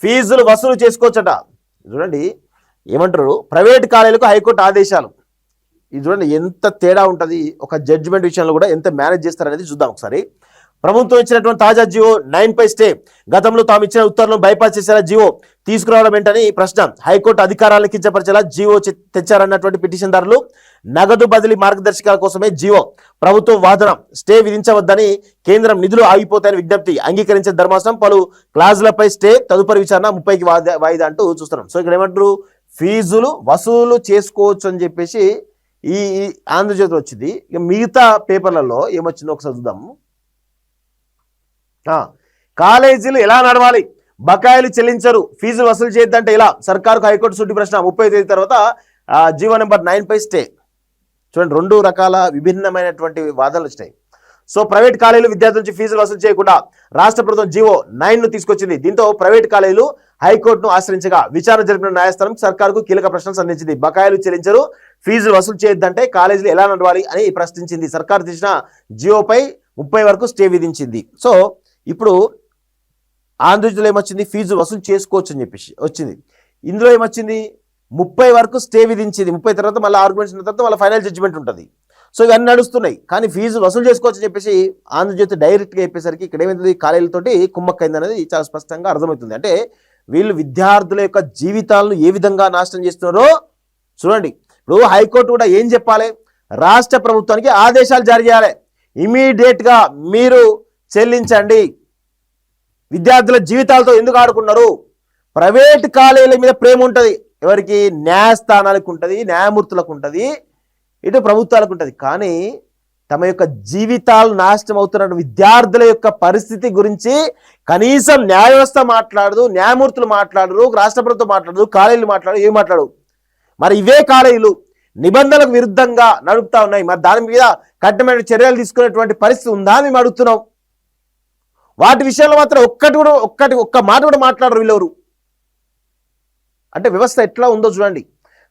ఫీజులు వసూలు చేసుకోవచ్చట. చూడండి ఏమంటారు, ప్రైవేట్ కాలేజీలకు హైకోర్టు ఆదేశాలు. ఇది చూడండి ఎంత తేడా ఉంటుంది, ఒక జడ్జిమెంట్ విషయంలో కూడా ఎంత మేనేజ్ చేస్తారనేది చూద్దాం ఒకసారి. ప్రభుత్వం ఇచ్చినటువంటి తాజా జియో 9 పై స్టే. గతంలో తాము ఇచ్చిన ఉత్తర్వులను బైపాస్ చేసేలా జియో తీసుకురావడం ఏంటని ప్రశ్న. హైకోర్టు అధికారాలను కించపరిచేలా జియో తెచ్చారన్నటువంటి పిటిషన్దారులు. నగదు బదిలీ మార్గదర్శకాల కోసమే జియో. ప్రభుత్వం వాదన స్టే విధించవద్దని, కేంద్రం నిధులు ఆగిపోతాయని విజ్ఞప్తి. అంగీకరించిన ధర్మాసనం పలు క్లాజులపై స్టే, తదుపరి విచారణ 30కి వాయిదా అంటూ చూస్తున్నాం. సో ఇక్కడ ఏమంటారు, ఫీజులు వసూలు చేసుకోవచ్చు అని చెప్పేసి ఈ ఆంధ్రజ్యోతి వచ్చింది. ఇక మిగతా పేపర్లలో ఏమొచ్చిందో ఒకసారి చూద్దాము. కాలేజీలు ఎలా నడవాలి, బకాయిలు చెల్లించరు, ఫీజులు వసూలు చేయొద్దంటే ఇలా. సర్కారుకు హైకోర్టు సూటి ప్రశ్న. 30 తేదీ తర్వాత జీవో నెంబర్ 9 పై స్టే. చూడండి 2 రకాల విభిన్నమైనటువంటి వాదనలు వచ్చినాయి. సో ప్రైవేట్ కాలేజీలు విద్యార్థుల నుంచి ఫీజులు వసూలు చేయకుండా రాష్ట్ర ప్రభుత్వం జీవో 9ను తీసుకొచ్చింది. దీంతో ప్రైవేట్ కాలేజీలు హైకోర్టును ఆశ్రయించగా విచారణ జరిపిన న్యాయస్థానం సర్కారుకు కీలక ప్రశ్నలు సంధించింది. బకాయిలు చెల్లించరు, ఫీజులు వసూలు చేయొద్దంటే కాలేజీలు ఎలా నడవాలి అని ప్రశ్నించింది. సర్కారు తీసిన జియోపై 30 వరకు స్టే విధించింది. సో ఇప్పుడు ఆంధ్రజ్యోతిలో ఏమొచ్చింది, ఫీజు వసూలు చేసుకోవచ్చు అని చెప్పేసి వచ్చింది. ఇందులో ఏమొచ్చింది, 30 వరకు స్టే విధించింది. 30 తర్వాత మళ్ళీ ఆర్గ్యుమెంట్స్ తర్వాత మళ్ళీ ఫైనల్ జడ్జిమెంట్ ఉంటుంది. సో ఇవన్నీ నడుస్తున్నాయి, కానీ ఫీజు వసూలు చేసుకోవచ్చు అని చెప్పేసి ఆంధ్రజ్యోతి డైరెక్ట్గా చెప్పేసరికి ఇక్కడ ఏమైంది, కాలేజీలతోటి కుమ్మక్కైంది అనేది చాలా స్పష్టంగా అర్థమవుతుంది. అంటే వీళ్ళు విద్యార్థుల యొక్క జీవితాలను ఏ విధంగా నాశనం చేస్తున్నారో చూడండి. ఇప్పుడు హైకోర్టు కూడా ఏం చెప్పాలి, రాష్ట్ర ప్రభుత్వానికి ఆదేశాలు జారీ చేయాలి. ఇమీడియట్గా మీరు చెల్లించండి. విద్యార్థుల జీవితాలతో ఎందుకు ఆడుకున్నారు? ప్రైవేట్ కాలేజీల మీద ప్రేమ ఉంటుంది ఎవరికి, న్యాయస్థానాలకు ఉంటుంది, న్యాయమూర్తులకు ఉంటుంది, ఇటు ప్రభుత్వాలకు ఉంటుంది. కానీ తమ యొక్క జీవితాలు నాశనం అవుతున్న విద్యార్థుల యొక్క పరిస్థితి గురించి కనీసం న్యాయ వ్యవస్థ మాట్లాడదు, న్యాయమూర్తులు మాట్లాడరు, రాష్ట్ర ప్రభుత్వం మాట్లాడదు, కాలేజీలు మాట్లాడరు, ఏం మాట్లాడవు. మరి ఇవే కాలేజీలు నిబంధనలకు విరుద్ధంగా నడుపుతా ఉన్నాయి. మరి దాని మీద కఠినమైన చర్యలు తీసుకునేటువంటి పరిస్థితి ఉందా మేము అడుగుతున్నాం. వాటి విషయంలో మాత్రం ఒక్క మాట కూడా మాట్లాడరు వీళ్ళెవరు. అంటే వ్యవస్థ ఎట్లా ఉందో చూడండి.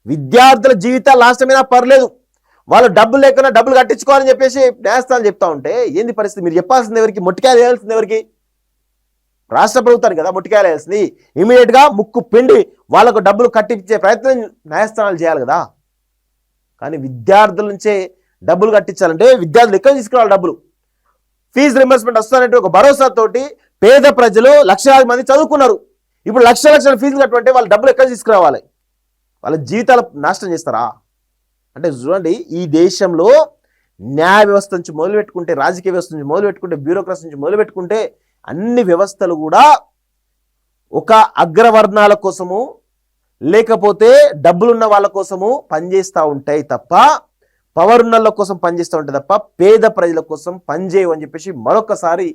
విద్యార్థుల జీవితాలు నాశనమైనా పర్లేదు, వాళ్ళు డబ్బులు లేకుండా డబ్బులు కట్టించుకోవాలని చెప్పేసి న్యాయస్థానం చెప్తా ఉంటే ఏంది పరిస్థితి? మీరు చెప్పాల్సింది ఎవరికి, మొట్టికాయలు వేయాల్సింది ఎవరికి? రాష్ట్ర ప్రభుత్వానికి కదా మొట్టికాయలు వేయాల్సింది. ఇమీడియట్గా ముక్కు పిండి వాళ్ళకు డబ్బులు కట్టించే ప్రయత్నం న్యాయస్థానాలు చేయాలి కదా. కానీ విద్యార్థుల నుంచే డబ్బులు కట్టించాలంటే విద్యార్థులు ఎక్కడ తీసుకురావాలి డబ్బులు? ఫీజు రింబర్స్మెంట్ వస్తానంటే ఒక భరోసాతోటి పేద ప్రజలు లక్షలాది మంది చదువుకున్నారు. ఇప్పుడు లక్షల ఫీజులు కట్టుకుంటే వాళ్ళు డబ్బులు ఎక్కడ తీసుకురావాలి? వాళ్ళ జీవితాలు నాశనం చేస్తారా? అంటే చూడండి, ఈ దేశంలో న్యాయ వ్యవస్థ నుంచి మొదలుపెట్టుకుంటే, రాజకీయ వ్యవస్థ నుంచి మొదలుపెట్టుకుంటే, బ్యూరోక్రసీ నుంచి మొదలుపెట్టుకుంటే అన్ని వ్యవస్థలు కూడా ఒక అగ్రవర్ణాల కోసము లేకపోతే డబ్బులున్న వాళ్ళ కోసము పనిచేస్తూ ఉంటాయి తప్ప, పవర్ ఉన్నల కోసం పనిచేస్తూ ఉంటాయి తప్ప పేద ప్రజల కోసం పనిచేయవు అని చెప్పేసి మరొకసారి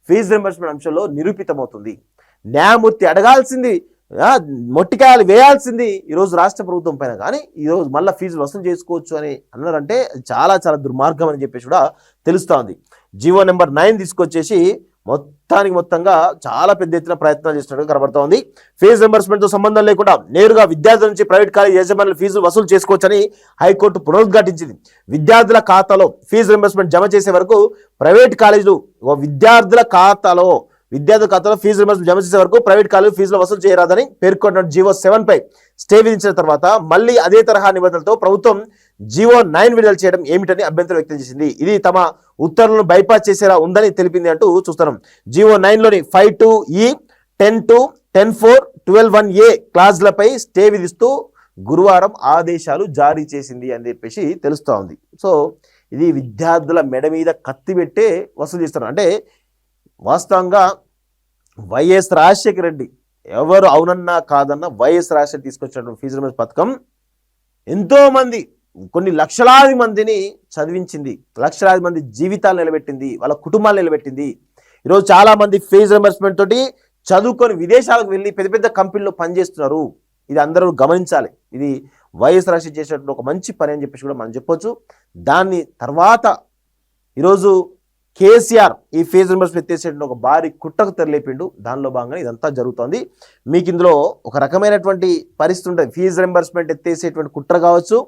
ఫీజు రింబర్స్మెంట్ అంశంలో నిరూపితమవుతుంది. న్యాయమూర్తి అడగాల్సింది, మొట్టికాయలు వేయాల్సింది ఈరోజు రాష్ట్ర ప్రభుత్వం పైన. కానీ ఈరోజు మళ్ళీ ఫీజులు వసూలు చేసుకోవచ్చు అని అన్నారంటే చాలా చాలా దుర్మార్గం అని చెప్పేసి కూడా తెలుస్తూ ఉంది. జీవో నెంబర్ 9 తీసుకొచ్చేసి మొత్తంగా చాలా పెద్ద ఎత్తున ప్రయత్నాలు చేస్తున్నట్టు కనబడుతూ ఉంది. ఫీజు రింబర్స్మెంట్తో సంబంధం లేకుండా నేరుగా విద్యార్థుల నుంచి ప్రైవేట్ కాలేజ్ యాజమాన్యాలు ఫీజు వసూలు చేసుకోవచ్చని హైకోర్టు పునరుద్ఘాటించింది. విద్యార్థుల ఖాతాలో ఫీజు రింబర్స్మెంట్ జమ చేసే వరకు ప్రైవేట్ కాలేజీలు విద్యార్థుల ఖాతాలో ఫీజు రింబర్స్మెంట్ జమ చేసే వరకు ప్రైవేట్ కాలేజీలు ఫీజులు వసూలు చేయరాదని పేర్కొన్న జీవో 7 పై స్టే విధించిన తర్వాత మళ్ళీ అదే తరహా నిబంధనలతో ప్రభుత్వం జీవో 9 విడుదల చేయడం ఏమిటని అభ్యంతరం వ్యక్తం చేసింది. ఇది తమ ఉత్తర్వులను బైపాస్ చేసేలా ఉందని తెలిపింది అంటూ చూస్తున్నాం. జీవో 9లోని 5(2)(e), 10(2), 10(4), 12(1)(a) క్లాజులపై స్టే విధిస్తూ గురువారం ఆదేశాలు జారీ చేసింది అని చెప్పేసి తెలుస్తూ ఉంది. సో ఇది విద్యార్థుల మెడ మీద కత్తి పెట్టే వసూలు చేస్తున్నారు. అంటే వాస్తవంగా వైఎస్ రాజశేఖర రెడ్డి, ఎవరు అవునన్నా కాదన్నా వైఎస్ రాజశేఖర్ తీసుకొచ్చినటువంటి ఫీజు రింబర్స్మెంట్ పథకం ఎంతోమంది, కొన్ని లక్షలాది మందిని చదివించింది, లక్షలాది మంది జీవితాలు నిలబెట్టింది, వాళ్ళ కుటుంబాలు నిలబెట్టింది. ఈరోజు చాలామంది ఫీజు రింబర్స్మెంట్ తోటి చదువుకొని విదేశాలకు వెళ్ళి పెద్ద పెద్ద కంపెనీలో పనిచేస్తున్నారు. ఇది అందరూ గమనించాలి. ఇది వైఎస్ రాజశేఖర్ చేసినటువంటి ఒక మంచి పని అని చెప్పేసి కూడా మనం చెప్పొచ్చు. దాన్ని తర్వాత ఈరోజు కేసీఆర్ ఈ ఫీజు రింబర్స్మెంట్ ఎత్తేసేటువంటి ఒక భారీ కుట్రకు తెరలేపిండు. దానిలో భాగంగా ఇదంతా జరుగుతోంది. మీకు ఇందులో ఒక రకమైనటువంటి పరిస్థితి ఉంటుంది. ఫీజు రింబర్స్మెంట్ ఎత్తేసేటువంటి కుట్ర కావచ్చు,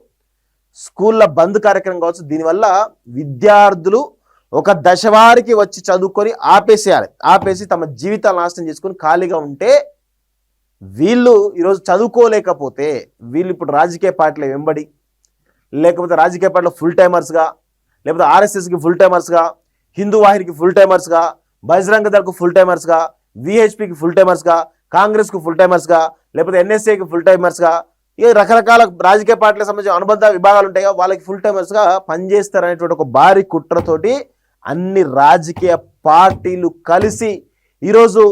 స్కూళ్ళ బంద్ కార్యక్రమం కావచ్చు. దీనివల్ల విద్యార్థులు ఒక దశ వారికి వచ్చి చదువుకొని ఆపేసేయాలి, ఆపేసి తమ జీవితాలు నాశనం చేసుకొని ఖాళీగా ఉంటే వీళ్ళు ఈరోజు చదువుకోలేకపోతే వీళ్ళు ఇప్పుడు రాజకీయ పార్టీల వెంబడి, లేకపోతే రాజకీయ పార్టీలో ఫుల్ టైమర్స్గా, లేకపోతే ఆర్ఎస్ఎస్కి ఫుల్ టైమర్స్గా, హిందూ వాహినికి ఫుల్ టైమర్స్గా, బజరంగ దళకు ఫుల్ టైమర్స్గా, విహెచ్పికి ఫుల్ టైమర్స్గా, కాంగ్రెస్కు ఫుల్ టైమర్స్గా, లేకపోతే ఎన్ఎస్ఏకి ఫుల్ టైమర్స్గా, ఇక రకరకాల రాజకీయ పార్టీలకు సంబంధించిన అనుబంధ విభాగాలు ఉంటాయి, వాళ్ళకి ఫుల్ టైమర్స్గా పనిచేస్తారనేటువంటి ఒక భారీ కుట్రతోటి అన్ని రాజకీయ పార్టీలు కలిసి ఈరోజు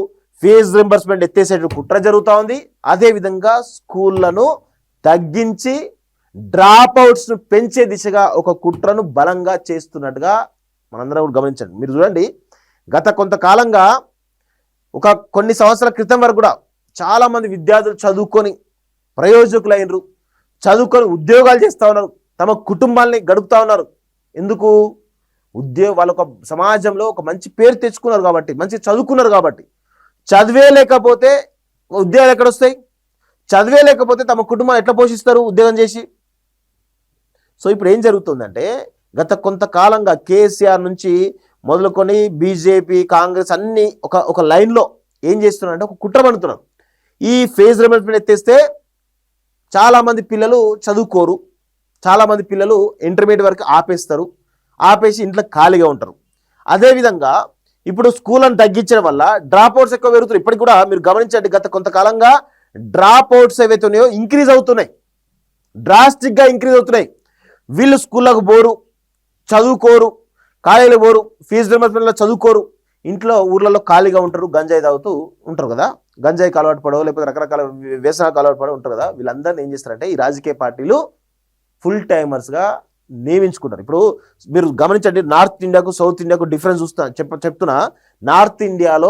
ఫీజు రింబర్స్మెంట్ ఎత్తేసేటువంటి కుట్ర జరుగుతూ ఉంది. అదేవిధంగా స్కూళ్లను తగ్గించి డ్రాప్ అవుట్స్ను పెంచే దిశగా ఒక కుట్రను బలంగా చేస్తున్నట్టుగా మనందరం కూడా గమనించండి. మీరు చూడండి, గత కొంతకాలంగా కొన్ని సంవత్సరాల క్రితం వరకు కూడా చాలామంది విద్యార్థులు చదువుకొని ప్రయోజకులైనరు, చదువుకొని ఉద్యోగాలు చేస్తూ ఉన్నారు, తమ కుటుంబాల్ని గడుపుతూ ఉన్నారు. ఎందుకు? వాళ్ళ ఒక సమాజంలో ఒక మంచి పేరు తెచ్చుకున్నారు కాబట్టి, మంచి చదువుకున్నారు కాబట్టి. చదివే లేకపోతే ఉద్యోగాలు ఎక్కడ వస్తాయి? చదివే లేకపోతే తమ కుటుంబాన్ని ఎట్లా పోషిస్తారు ఉద్యోగం చేసి? సో ఇప్పుడు ఏం జరుగుతుందంటే, గత కొంతకాలంగా కేసీఆర్ నుంచి మొదలుకొని బీజేపీ, కాంగ్రెస్ అన్ని ఒక లైన్లో ఏం చేస్తున్నారంటే ఒక కుట్ర పడుతున్నారు. ఈ ఫేజ్ రిమెంట్మెంట్ ఎత్తేస్తే చాలామంది పిల్లలు చదువుకోరు, చాలామంది పిల్లలు ఇంటర్మీడియట్ వరకు ఆపేసి ఇంట్లో ఖాళీగా ఉంటారు. అదేవిధంగా ఇప్పుడు స్కూళ్ళను తగ్గించడం వల్ల డ్రాప్ అవుట్స్ ఎక్కువ పెరుగుతున్నాయి. ఇప్పటికి కూడా మీరు గమనించండి, గత కొంతకాలంగా డ్రాప్ అవుట్స్ ఏవైతే ఉన్నాయో ఇంక్రీజ్ అవుతున్నాయి, డ్రాస్టిక్గా ఇంక్రీజ్ అవుతున్నాయి. వీళ్ళు స్కూళ్ళకు పోరు, చదువుకోరు, కాలేజీలో పోరు, ఫీజు రియంబర్స్మెంట్లో చదువుకోరు, ఇంట్లో ఊర్లలో ఖాళీగా ఉంటారు, గంజాయి తాగుతూ ఉంటారు కదా, గంజాయికి అలవాటు పడవు, లేకపోతే రకరకాల వ్యసనాలకు అలవాటు పడవు ఉంటారు కదా. వీళ్ళందరినీ ఏం చేస్తారంటే ఈ రాజకీయ పార్టీలు ఫుల్ టైమర్స్గా నియమించుకుంటారు. ఇప్పుడు మీరు గమనించండి, నార్త్ ఇండియాకు సౌత్ ఇండియాకు డిఫరెన్స్ చెప్తున్నా. నార్త్ ఇండియాలో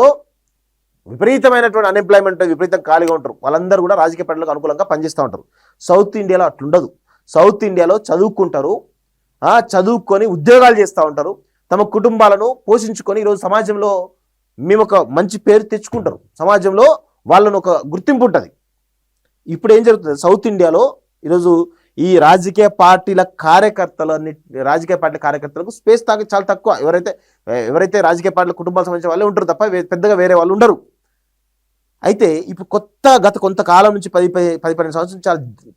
విపరీతమైనటువంటి అన్ఎంప్లాయ్మెంట్, విపరీతంగా ఖాళీగా ఉంటారు, వాళ్ళందరూ కూడా రాజకీయ పార్టీలకు అనుకూలంగా పనిచేస్తూ ఉంటారు. సౌత్ ఇండియాలో అట్లుండదు. సౌత్ ఇండియాలో చదువుకుంటారు, చదువుకొని ఉద్యోగాలు చేస్తూ ఉంటారు, తమ కుటుంబాలను పోషించుకొని ఈరోజు సమాజంలో మేము ఒక మంచి పేరు తెచ్చుకుంటారు, సమాజంలో వాళ్ళను ఒక గుర్తింపు ఉంటుంది. ఇప్పుడు ఏం జరుగుతుంది? సౌత్ ఇండియాలో ఈరోజు ఈ రాజకీయ పార్టీల కార్యకర్తలకు స్పేస్ చాలా తక్కువ. ఎవరైతే రాజకీయ పార్టీల కుటుంబాలకు సంబంధించిన వాళ్ళే ఉంటారు తప్ప పెద్దగా వేరే వాళ్ళు ఉండరు. అయితే ఇప్పుడు గత కొంతకాలం నుంచి 10-12 సంవత్సరం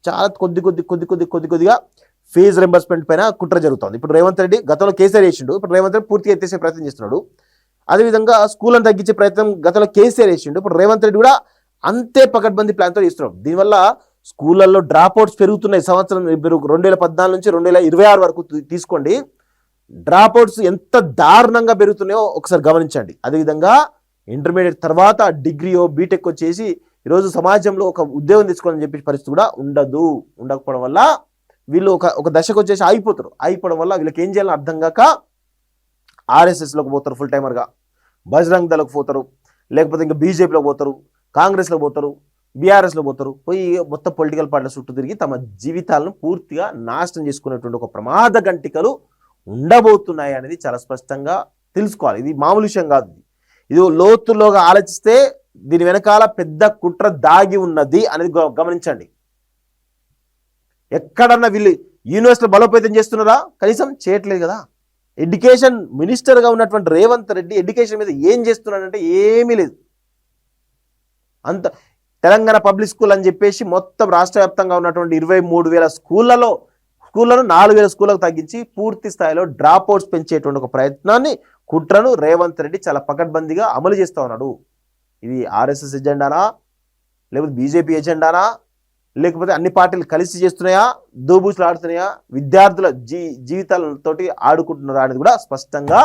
చాలా కొద్దిగా ఫీజు రింబర్స్మెంట్ పైన కుట్ర జరుగుతుంది. ఇప్పుడు రేవంత్ రెడ్డి గతంలో కేసీఆర్ చేసిండు, ఇప్పుడు రేవంత్ రెడ్డి పూర్తిగా ఎత్తేసే ప్రయత్నం చేస్తున్నాడు. అదేవిధంగా స్కూళ్ళను తగ్గించే ప్రయత్నం గతంలో కేసీఆర్ చేసిండు, ఇప్పుడు రేవంత్ రెడ్డి కూడా అంతే పకడ్బందీ ప్లాన్తో చేస్తున్నాడు. దీనివల్ల స్కూళ్ళల్లో డ్రాప్ అవుట్స్ పెరుగుతున్నాయి. సంవత్సరం 2014 నుంచి 2026 వరకు తీసుకోండి, డ్రాప్ అవుట్స్ ఎంత దారుణంగా పెరుగుతున్నాయో ఒకసారి గమనించండి. అదేవిధంగా ఇంటర్మీడియట్ తర్వాత డిగ్రీయో బీటెక్ చేసి ఈరోజు సమాజంలో ఒక ఉద్యోగం తెచ్చుకోవాలని చెప్పే పరిస్థితి కూడా ఉండకపోవడం వల్ల వీళ్ళు ఒక దశకు వచ్చేసి ఆగిపోవడం వల్ల వీళ్ళకి ఏం చేయాలని అర్థం కాక ఆర్ఎస్ఎస్లోకి పోతారు, ఫుల్ టైమర్గా బజరంగ్ దళకు పోతారు, లేకపోతే ఇంకా బీజేపీలోకి పోతారు, కాంగ్రెస్లో పోతారు, బీఆర్ఎస్లో పోతారు, పోయి మొత్తం పొలిటికల్ పార్టీల చుట్టూ తిరిగి తమ జీవితాలను పూర్తిగా నాశనం చేసుకునేటువంటి ఒక ప్రమాద గంటికలు ఉండబోతున్నాయి అనేది చాలా స్పష్టంగా తెలుసుకోవాలి. ఇది మామూలు విషయం కాదు. ఇది లోతులోగా ఆలోచిస్తే దీని వెనకాల పెద్ద కుట్ర దాగి ఉన్నది అనేది గమనించండి. ఎక్కడన్నా వీళ్ళు యూనివర్సిటీలో బలోపేతం చేస్తున్నారా? కనీసం చేయట్లేదు కదా. ఎడ్యుకేషన్ మినిస్టర్గా ఉన్నటువంటి రేవంత్ రెడ్డి ఎడ్యుకేషన్ మీద ఏం చేస్తున్నాడంటే ఏమీ లేదు. అంత తెలంగాణ పబ్లిక్ స్కూల్ అని చెప్పేసి మొత్తం రాష్ట్ర వ్యాప్తంగా ఉన్నటువంటి 23,000 స్కూళ్లను 4,000 స్కూళ్ళకు తగ్గించి పూర్తి స్థాయిలో డ్రాప్ అవుట్స్ పెంచేటువంటి ఒక కుట్రను రేవంత్ రెడ్డి చాలా పకడ్బందీగా అమలు చేస్తూ ఉన్నాడు. ఇది ఆర్ఎస్ఎస్ ఎజెండానా, లేకపోతే బీజేపీ ఎజెండానా, లేకపోతే అన్ని పార్టీలు కలిసి చేస్తున్నాయా, దోబూచులు ఆడుతున్నాయా, విద్యార్థుల జీవితాలతోటి ఆడుకుంటున్నారా అనేది కూడా స్పష్టంగా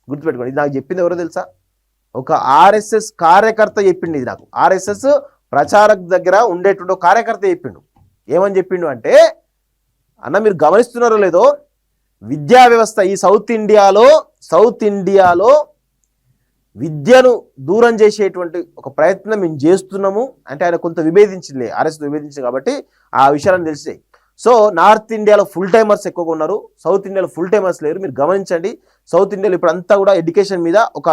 గుర్తుపెట్టుకోండి. ఇది నాకు చెప్పింది ఎవరో తెలుసా? ఒక ఆర్ఎస్ఎస్ కార్యకర్త చెప్పిండు. ఇది నాకు ఆర్ఎస్ఎస్ ప్రచారక దగ్గర ఉండేటువంటి ఒక కార్యకర్త చెప్పిండు. ఏమని చెప్పిండు అంటే, అన్న మీరు గమనిస్తున్నారో లేదో, విద్యా వ్యవస్థ ఈ సౌత్ ఇండియాలో విద్యను దూరం చేసేటువంటి ఒక ప్రయత్నం మేము చేస్తున్నాము అంటే ఆయన కొంత విభేదించింది, ఆర్ఎస్ విభేదించింది కాబట్టి ఆ విషయాలను తెలిసాయి. సో నార్త్ ఇండియాలో ఫుల్ టైమర్స్ ఎక్కువగా ఉన్నారు, సౌత్ ఇండియాలో ఫుల్ టైమర్స్ లేరు. మీరు గమనించండి, సౌత్ ఇండియాలో ఇప్పుడు అంతా కూడా ఎడ్యుకేషన్ మీద ఒక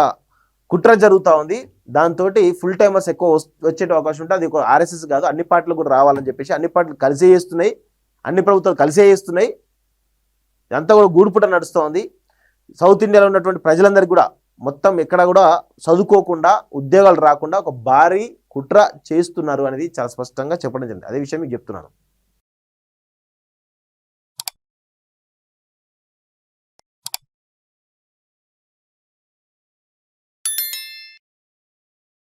కుట్ర జరుగుతూ ఉంది. దాంతో ఫుల్ టైమర్స్ ఎక్కువ వచ్చే అవకాశం ఉంటుంది. అది ఆర్ఎస్ఎస్ కాదు, అన్ని పార్టీలు కూడా రావాలని చెప్పేసి అన్ని పార్టీలు కలిసే చేస్తున్నాయి, అన్ని ప్రభుత్వాలు కలిసే చేస్తున్నాయి. ఇదంతా కూడా గూడుపుట నడుస్తూ ఉంది. సౌత్ ఇండియాలో ఉన్నటువంటి ప్రజలందరికీ కూడా మొత్తం ఎక్కడ కూడా చదువుకోకుండా ఉద్యోగాలు రాకుండా ఒక భారీ కుట్ర చేస్తున్నారు అనేది చాలా స్పష్టంగా చెప్పడం జరిగింది. అదే విషయం మీకు చెప్తున్నాను.